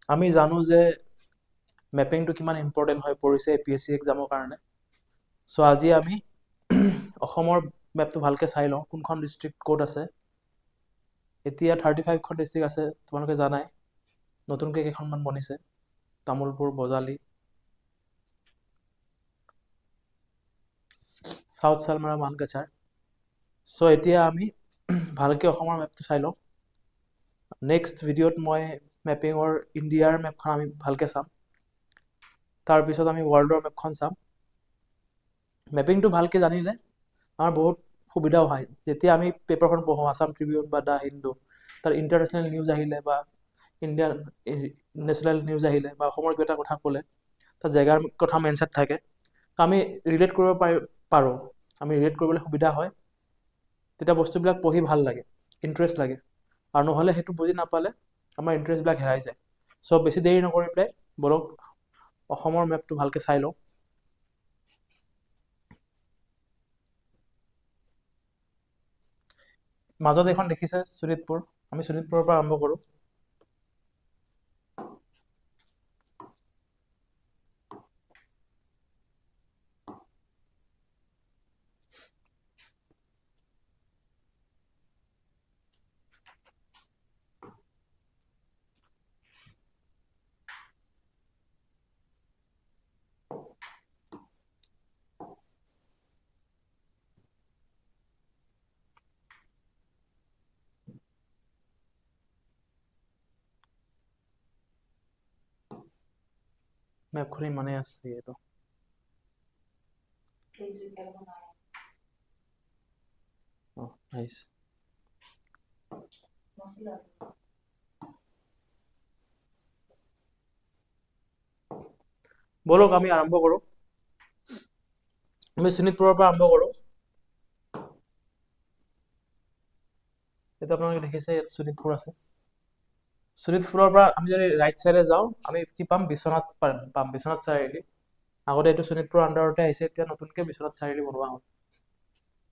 আমি জানো যে মেপিংটো কিমান ইম্পৰ্টেণ্ট হৈ পৰিছে APSC এক্সামৰ কাৰণে। চ' আজি আমি অসমৰ মেপটো ভালকৈ চাই লওঁ, কোনখন ডিষ্ট্ৰিক্ট ক'ত আছে। এতিয়া 35খন ডিষ্ট্ৰিক্ট আছে, তোমালোকে জানাই। নতুনকৈ কেইখনমান বনিছে, তামোলপুৰ, বজালী, চাউথ চালমাৰা, মানকাছাৰ। চ' এতিয়া আমি ভালকৈ অসমৰ মেপটো চাই লওঁ। নেক্সট ভিডিঅ'ত মই মেপিঙৰ ইণ্ডিয়াৰ মেপখন আমি ভালকৈ চাম। তাৰপিছত আমি ৱৰ্ল্ডৰ মেপখন চাম। মেপিংটো ভালকৈ জানিলে আমাৰ বহুত সুবিধাও হয়। যেতিয়া আমি পেপাৰখন পঢ়োঁ, আছাম ট্ৰিবিউন বা দ্য হিন্দু, তাৰ ইণ্টাৰনেশ্যনেল নিউজ আহিলে বা ইণ্ডিয়ান নেশ্যনেল নিউজ আহিলে বা অসমৰ কিবা এটা কথা ক'লে, তাত জেগাৰ কথা মেনশ্যন থাকে, আমি ৰিলেট কৰিব পাৰোঁ। আমি ৰিলেট কৰিবলৈ সুবিধা হয়। তেতিয়া বস্তুবিলাক পঢ়ি ভাল লাগে, ইণ্টাৰেষ্ট লাগে। আৰু নহ'লে সেইটো বুজি নাপালে আমাৰ ইণ্টাৰেষ্টবিলাক হেৰাই যায়। চ' বেছি দেৰি নকৰি পেলাই বলক অসমৰ মেপটো ভালকৈ চাই লওঁ। মাজত এখন দেখিছে শোণিতপুৰ, আমি শোণিতপুৰৰ পৰা আৰম্ভ কৰোঁ। মেপখন ইমানেই আছে এইটো। আহিছে। বলক আমি আৰম্ভ কৰোঁ। আমি শোণিতপুৰৰ পৰা আৰম্ভ কৰোঁ। এতিয়া আপোনালোকে দেখিছে ইয়াত শোণিতপুৰ আছে। শোণিতপুৰৰ পৰা আমি যদি ৰাইট চাইডে যাওঁ, আমি কি পাম? বিশ্বনাথ পাম, বিশ্বনাথ চাৰিআলি। আগতে এইটো শোণিতপুৰৰ আণ্ডাৰতে আহিছে, এতিয়া নতুনকৈ বিশ্বনাথ চাৰিআলি বনোৱা হ'ল।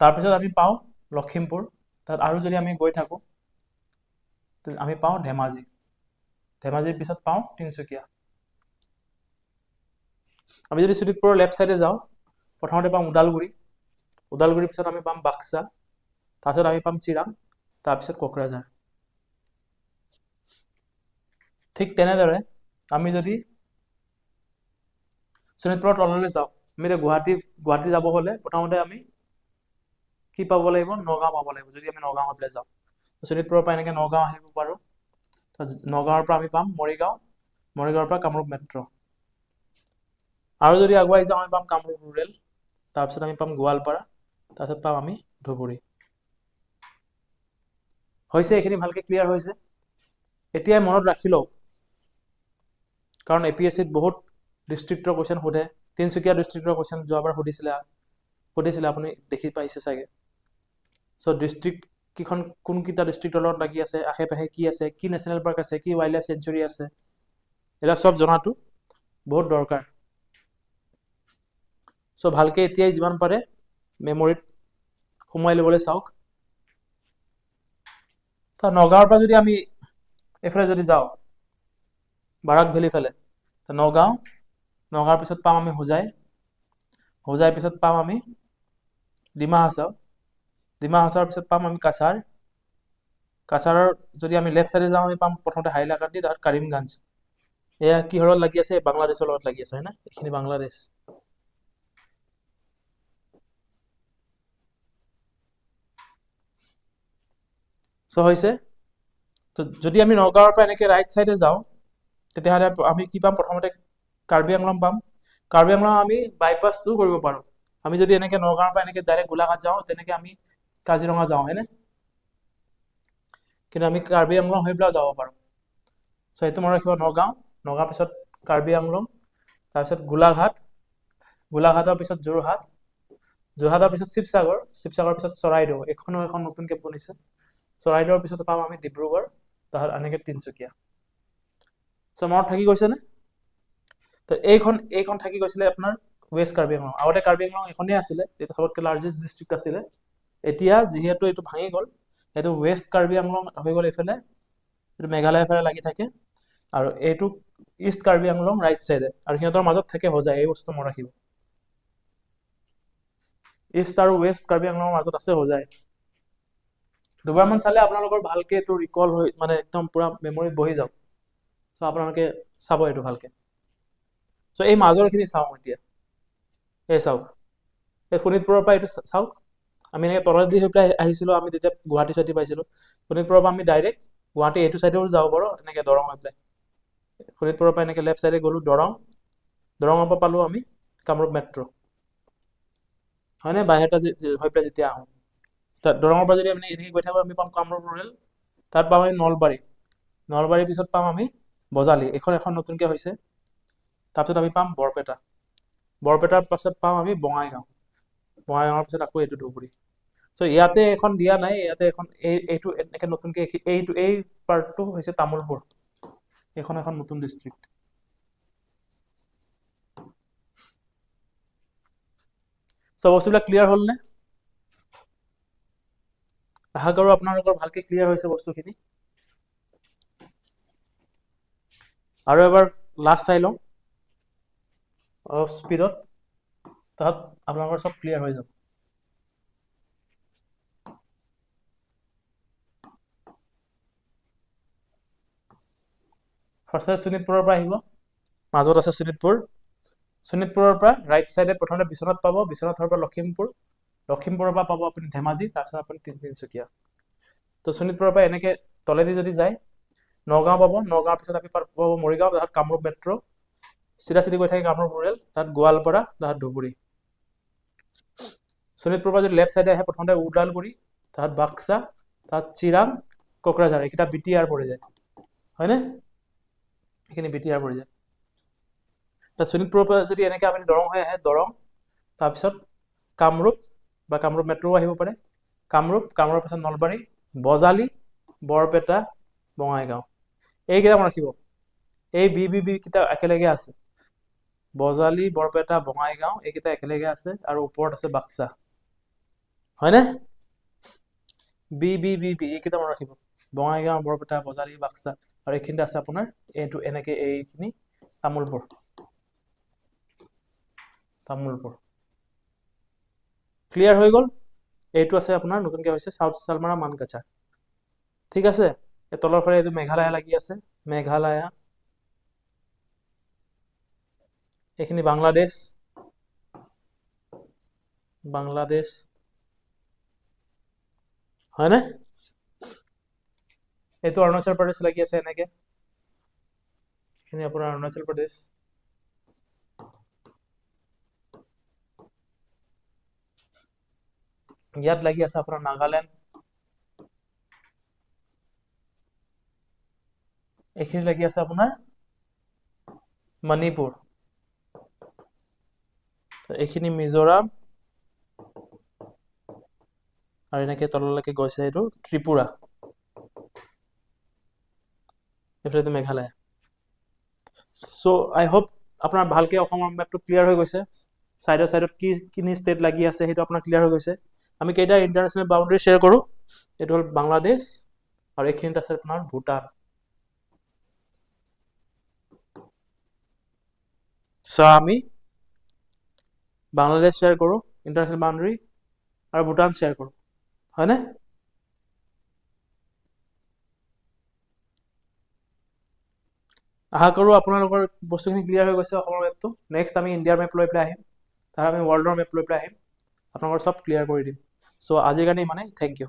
তাৰপিছত আমি পাওঁ লখিমপুৰ। তাত আৰু যদি আমি গৈ থাকোঁ, আমি পাওঁ ধেমাজি। ধেমাজিৰ পিছত পাওঁ তিনিচুকীয়া। আমি যদি শোণিতপুৰৰ লেফ্ট চাইডে যাওঁ, প্ৰথমতে পাম ওদালগুৰি। ওদালগুৰিৰ পিছত আমি পাম বাক্সা। তাৰপিছত আমি পাম চিৰাং, তাৰপিছত কোকৰাঝাৰ। ঠিক তেনেদৰে আমি যদি শোণিতপুৰৰ তললৈ যাওঁ, আমি এতিয়া গুৱাহাটী যাব হ'লে প্ৰথমতে আমি কি পাব লাগিব? নগাঁও পাব লাগিব, যদি আমি নগাঁও হৈ পেলাই যাওঁ। শোণিতপুৰৰ পৰা এনেকৈ নগাঁও আহিব পাৰোঁ। নগাঁৱৰ পৰা আমি পাম মৰিগাঁও, মৰিগাঁৱৰ পৰা কামৰূপ মেট্ৰ'। আৰু যদি আগুৱাই যাওঁ, আমি পাম কামৰূপ ৰুৰেল, তাৰপিছত আমি পাম গোৱালপাৰা, তাৰপিছত পাম আমি ধুবুৰী। হৈছে, এইখিনি ভালকৈ ক্লিয়াৰ হৈছে। এতিয়া মনত ৰাখি লওক, কাৰণ APSCত বহুত ডিষ্ট্ৰিক্টৰ কুৱেশ্যন সোধে। তিনিচুকীয়া ডিষ্ট্ৰিক্টৰ কুৱেশ্যন যোৱাবাৰ সুধিছিলে, আপুনি দেখি পাইছে চাগে। চ' ডিষ্ট্ৰিক্ট কেইখন কোনকেইটা ডিষ্ট্ৰিক্টৰ লগত লাগি আছে, আশে পাশে কি আছে, কি নেশ্যনেল পাৰ্ক আছে, কি ৱাইল্ড লাইফ চেঞ্চুৰী আছে, এইবিলাক চব জনাটো বহুত দৰকাৰ। চ' ভালকৈ এতিয়াই যিমান পাৰে মেমৰিত সোমাই ল'বলৈ চাওক। নগাঁৱৰ পৰা যদি আমি এইফালে যদি যাওঁ, বাৰাক ভেলী ফালে, নগাঁৱৰ পিছত পাম আমি হোজাই। হোজাইৰ পিছত পাম আমি ডিমা হাছাও। ডিমা হাছাওৰ পিছত পাম আমি কাছাৰ। কাছাৰৰ যদি আমি লেফ্ট চাইডে যাওঁ, আমি পাম প্ৰথমতে হাইলাকান্দি, তাৰপিছত কৰিমগঞ্জ। এয়া কিহৰ লগত লাগি আছে? বাংলাদেশৰ লগত লাগি আছে, হয় না? এইখিনি বাংলাদেশ। চ' হৈছে। যদি আমি নগাঁৱৰ পৰা এনেকৈ ৰাইট চাইডে যাওঁ, তেতিয়াহ'লে আমি কি পাম? প্ৰথমতে কাৰ্বি আংলং পাম। কাৰ্বি আংলং আমি বাইপাছো কৰিব পাৰোঁ। আমি যদি এনেকৈ নগাঁৱৰ পৰা এনেকৈ ডাইৰেক্ট গোলাঘাট যাওঁ, তেনেকৈ আমি কাজিৰঙা যাওঁ, হয়নে? কিন্তু আমি কাৰ্বি আংলং হৈ পেলাইও যাব পাৰোঁ। চ' সেইটো মনত ৰাখিব। নগাঁৱৰ পিছত কাৰ্বি আংলং, তাৰপিছত গোলাঘাটৰ পিছত যোৰহাটৰ পিছত শিৱসাগৰৰ পিছত চৰাইদেউ। এইখনো এখন নতুনকৈ বনিছে। চৰাইদেউৰ পিছত পাম আমি ডিব্ৰুগড়, তাৰপিছত এনেকৈ তিনিচুকীয়া। চ' মনত থাকি গৈছেনে? তো এইখন থাকি গৈছিলে আপোনাৰ ৱেষ্ট কাৰ্বি আংলং। আগতে কাৰ্বি আংলং এখনেই আছিলে, তেতিয়া চবতকৈ লাৰ্জেষ্ট ডিষ্ট্ৰিক্ট আছিলে। এতিয়া যিহেতু এইটো ভাঙি গ'ল, সেইটো ৱেষ্ট কাৰ্বি আংলং হৈ গ'ল এইফালে, এইটো মেঘালয়ৰ ফালে লাগি থাকে। আৰু এইটো ইষ্ট কাৰ্বি আংলং ৰাইট চাইডে, আৰু সিহঁতৰ মাজত থাকে হোজাই। এই বস্তুটো মনত ৰাখিব, ইষ্ট আৰু ৱেষ্ট কাৰ্বি আংলঙৰ মাজত আছে হোজাই। দুবাৰমান চালে আপোনালোকৰ ভালকে এইটো ৰিকল হৈ মানে একদম পুৰা মেমৰিত বহি যাওক। চ' আপোনালোকে চাব এইটো ভালকে। চ' এই মাজৰখিনি চাওঁ এতিয়া। এই চাওক, এই শোণিতপুৰৰ পৰা এইটো চাওক, আমি এনেকৈ তলত দি হৈ পেলাই আহিছিলোঁ, আমি তেতিয়া গুৱাহাটী চাইডে পাইছিলোঁ। শোণিতপুৰৰ পৰা আমি ডাইৰেক্ট গুৱাহাটী এইটো চাইডেও যাব পাৰোঁ, এনেকৈ দৰং হৈ পেলাই। শোণিতপুৰৰ পৰা এনেকৈ লেফ্ট চাইডে গ'লোঁ দৰং, দৰঙৰ পৰা পালোঁ আমি কামৰূপ মেট্ৰ', হয়নে? বাহিৰতে হৈ পেলাই যেতিয়া আহোঁ, দৰঙৰ পৰা যদি আমি এনেকৈ গৈ থাকোঁ, আমি পাম কামৰূপ ৰুৰেল, তাত পাম আমি নলবাৰী, নলবাৰীৰ পিছত পাম আমি বজালী, এখন নতুনকৈ হৈছে। তাৰপিছত আমি পাম বৰপেটা, বৰপেটাৰ পাছত পাম আমি বঙাইগাঁও, বঙাইগাঁৱৰ পিছত আকৌ এইটো ধুবুৰী। চ' ইয়াতে এখন দিয়া নাই, ইয়াতে এখন এইটো এনেকৈ নতুনকৈ এই পাৰ্টটো হৈছে তামোলপুৰ, এইখন এখন নতুন ডিষ্ট্ৰিক্ট। চ' বস্তুবিলাক ক্লিয়াৰ হ'লনে? আশা কৰোঁ আপোনালোকৰ ভালকে ক্লিয়াৰ হৈছে বস্তুখিনি। আৰু এবাৰ লাষ্ট চাই লওঁ অলপ স্পীডত, তাত আপোনালোকৰ চব ক্লিয়াৰ হৈ যাব। ফাৰ্ষ্টে শোণিতপুৰৰ পৰা আহিব, মাজত আছে শোণিতপুৰ। শোণিতপুৰৰ পৰা ৰাইট চাইডে প্ৰথমতে বিশ্বনাথ পাব, বিশ্বনাথৰ পৰা লখিমপুৰ, লখিমপুৰৰ পৰা পাব আপুনি ধেমাজি, তাৰপিছত আপুনি তিনিচুকীয়া। তো শোণিতপুৰৰ পৰা এনেকৈ তলেদি যদি যায় নগাঁও পাব, নগাঁৱৰ পিছত আমি পাব মৰিগাঁও, তাত কামৰূপ মেট্ৰ', চিধা চিধি গৈ থাকে কামৰূপ ৰুৰেল, তাত গোৱালপাৰা, তাত ধুবুৰী। শোণিতপুৰৰ পৰা যদি লেফ্ট চাইডে আহে প্ৰথমতে ওদালগুৰি, তাত বাক্সা, তাত চিৰাং, কোকৰাঝাৰ, এইকেইটা BTR পৰি যায়, হয়নে? এইখিনি BTR পৰি যায়। তাত শোণিতপুৰৰ পৰা যদি এনেকৈ আপুনি দৰং হৈ আহে, দৰং, তাৰপিছত কামৰূপ বা কামৰূপ মেট্ৰ'ও আহিব পাৰে, কামৰূপ, কামৰূপৰ পিছত নলবাৰী, বজালী, বৰপেটা, বঙাইগাঁও, এইকেইটা মনত ৰাখিব। এই বি কেইটা একেলগে আছে, বজালী, বৰপেটা, বঙাইগাঁও, এইকেইটা একেলগে আছে, আৰু ওপৰত আছে বাক্সা, হয়নে? বি এইকেইটা মনত ৰাখিব, বঙাইগাঁও, বৰপেটা, বজালী, বাক্সা, আৰু এইখিনিতে আছে আপোনাৰ এইটো এনেকৈ এইখিনি তামোলপুৰ, তামোলপুৰ। ক্লিয়াৰ হৈ গ'ল? এইটো আছে আপোনাৰ নতুনকৈ হৈছে চাউথ চালমাৰা মানকাচাৰ, ঠিক আছে? এই তলৰ ফালে এইটো মেঘালয়া লাগি আছে, মেঘালয়া, এইখিনি বাংলাদেশ, বাংলাদেশ, হয়নে? এইটো অৰুণাচল প্ৰদেশ লাগি আছে এনেকৈ, এইখিনি আপোনাৰ অৰুণাচল প্ৰদেশ। ইয়াত লাগি আছে আপোনাৰ নাগালেণ্ড, এইখিনি লাগি আছে আপোনাৰ মণিপুৰ, এইখিনি মিজোৰাম, আৰু এনেকৈ তললৈকে গৈছে এইটো ত্ৰিপুৰা, এইটো মেঘালয়। চ' আই হোপ আপোনাৰ ভালকৈ অসমৰ মেপটো ক্লিয়াৰ হৈ গৈছে, চাইডত কি ষ্টেট লাগি আছে সেইটো আপোনাৰ ক্লিয়াৰ হৈ গৈছে। আমি কেইটা ইণ্টাৰনেশ্যনেল বাউণ্ডেৰী শ্বেয়াৰ কৰোঁ, এইটো হ'ল বাংলাদেশ, আৰু এইখিনিত আছে আপোনাৰ ভূটান। চ' আমি বাংলাদেশ শ্বেয়াৰ কৰোঁ ইণ্টাৰনেশ্যনেল বাউণ্ডেৰী, আৰু ভূটান শ্বেয়াৰ কৰোঁ, হয়নে? আশা কৰোঁ আপোনালোকৰ বস্তুখিনি ক্লিয়াৰ হৈ গৈছে অসমৰ মেপটো। নেক্সট আমি ইণ্ডিয়াৰ মেপ লৈ পেলাই আহিম, তাৰ আমি ৱৰ্ল্ডৰ মেপ লৈ পেলাই আহিম, আপোনালোকৰ চব ক্লিয়াৰ কৰি দিম। চ' আজিৰ কাৰণে ইমানেই, থেংক ইউ।